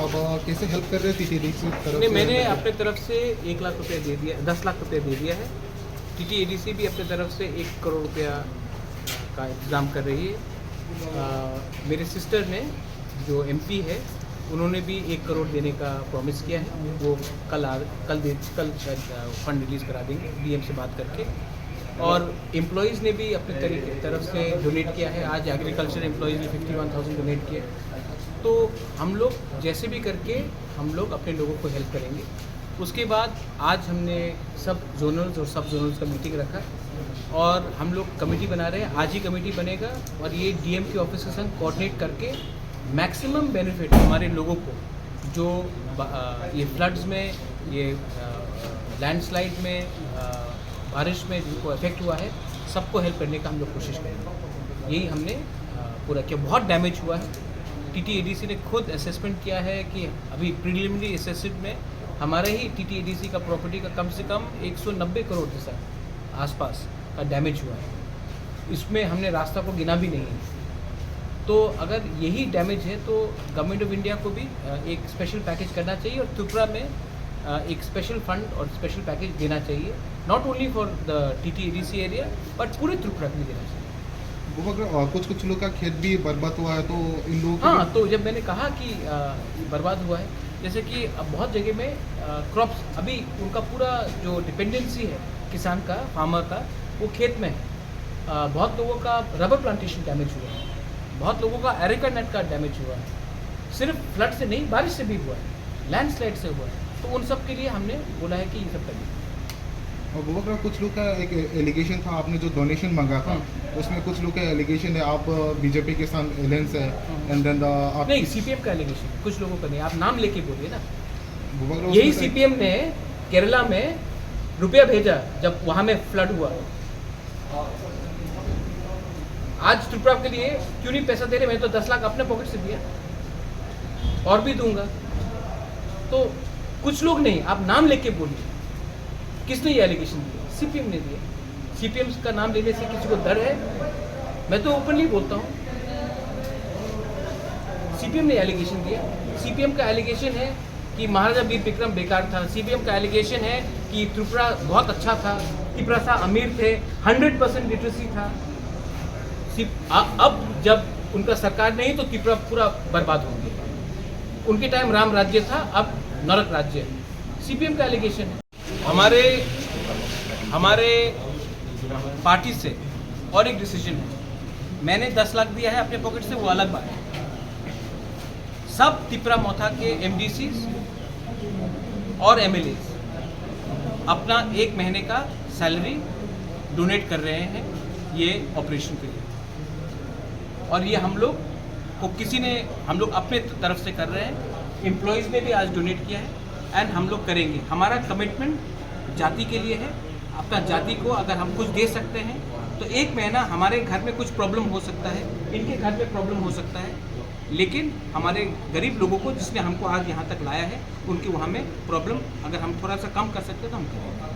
अब कैसे हेल्प कर रहे हैं टीटीडीसी की तरफ नहीं, से? मैंने अपने तरफ से 1 लाख रुपये दे दिया, 10 लाख रुपये दे दिया है। टीटीएडीसी भी अपने तरफ से 1 करोड़ रुपया का इंतज़ाम कर रही है। मेरे सिस्टर ने जो एमपी है उन्होंने भी 1 करोड़ देने का प्रॉमिस किया है। वो कल शायद फंड रिलीज़ करा देंगे डीएम से बात करके। और एम्प्लॉयज़ ने भी अपने तरफ से डोनेट किया है। आज एग्रीकल्चर एम्प्लॉयज़ ने 51,000 डोनेट किए। तो हम लोग जैसे भी करके हम लोग अपने लोगों को हेल्प करेंगे। उसके बाद आज हमने सब जोनल्स और सब जोनल्स का मीटिंग रखा और हम लोग कमेटी बना रहे हैं। आज ही कमेटी बनेगा और ये डीएम के ऑफिस के संग कोऑर्डिनेट करके मैक्सिमम बेनिफिट हमारे लोगों को जो ये फ्लड्स में, ये लैंडस्लाइड में, बारिश में जिनको इफेक्ट हुआ है, सबको हेल्प करने का हम लोग कोशिश करेंगे। यही हमने पूरा किया। बहुत डैमेज हुआ है। टीटीएडीसी ने खुद असेसमेंट किया है कि अभी प्रीलिमिनरी असेसमेंट में हमारे ही टीटीएडीसी का प्रॉपर्टी का कम से कम 190 करोड़ जैसा आसपास का डैमेज हुआ है। इसमें हमने रास्ता को गिना भी नहीं है। तो अगर यही डैमेज है तो गवर्नमेंट ऑफ इंडिया को भी एक स्पेशल पैकेज करना चाहिए और त्रिपुरा में एक स्पेशल फंड और स्पेशल पैकेज देना चाहिए, not only for the TTADC area but पूरे त्रिपुरा के लिए देना चाहिए। वो अगर कुछ लोग का खेत भी बर्बाद हुआ है तो इन लोगों को हाँ, तो जब मैंने कहा कि बर्बाद हुआ है, जैसे कि अब बहुत जगह में क्रॉप्स, अभी उनका पूरा जो डिपेंडेंसी है किसान का, फार्मर का, वो खेत में है। बहुत लोगों का रबर प्लांटेशन डैमेज हुआ है, बहुत लोगों का एरिका नेट का डैमेज हुआ है। सिर्फ फ्लड से नहीं, बारिश से भी हुआ है, लैंडस्लाइड से हुआ है। तो उन सब के लिए हमने बोला है कि ये सब करिए। और वो कुछ लोग का एक एलिगेशन था, आपने जो डोनेशन मांगा था उसमें कुछ लोग का एलिगेशन है आप बीजेपी के साथ एलायंस है एंड देन आप नहीं, सीपीएम का एलिगेशन, कुछ लोगों का नहीं। आप नाम लेके बोलिए ना। वो यही सीपीएम ने केरला में रुपया भेजा जब वहाँ में फ्लड हुआ। आज त्रिपुरा के लिए क्यों नहीं पैसा दे रहे? मैं तो 10 लाख अपने पॉकेट से दिया और भी दूंगा। तो कुछ लोग नहीं, आप नाम लेके बोलिए। किसने ये एलिगेशन दिया? सीपीएम ने दिया। सीपीएम का नाम लेने से किसी को डर है? मैं तो ओपनली बोलता हूँ, सीपीएम ने एलिगेशन दिया। सीपीएम का एलिगेशन है कि महाराजा वीर विक्रम बेकार था। सीपीएम का एलिगेशन है कि त्रिपुरा बहुत अच्छा था, त्रिपुरा अमीर थे, 100% लिटरेसी था। अब जब उनका सरकार नहीं तो त्रिपुरा पूरा बर्बाद हो गया। उनके टाइम राम राज्य था, अब नरक राज्य है। सीपीएम का एलिगेशन है। हमारे पार्टी से और एक डिसीजन है। मैंने 10 लाख दिया है अपने पॉकेट से, वो अलग बात है। सब त्रिपुरा मोथा के एमडीसीज और एमएलएज अपना 1 महीने का सैलरी डोनेट कर रहे हैं ये ऑपरेशन के लिए। और ये हम लोग को हम लोग अपने तरफ से कर रहे हैं। एम्प्लॉयज़ ने भी आज डोनेट किया है एंड हम लोग करेंगे। हमारा कमिटमेंट जाति के लिए है। अपना जाति को अगर हम कुछ दे सकते हैं तो 1 महीना हमारे घर में कुछ प्रॉब्लम हो सकता है, इनके घर में प्रॉब्लम हो सकता है, लेकिन हमारे गरीब लोगों को जिसने हमको आज यहाँ तक लाया है उनके वहाँ में प्रॉब्लम अगर हम थोड़ा सा कम कर सकते हैं तो हम करेंगे।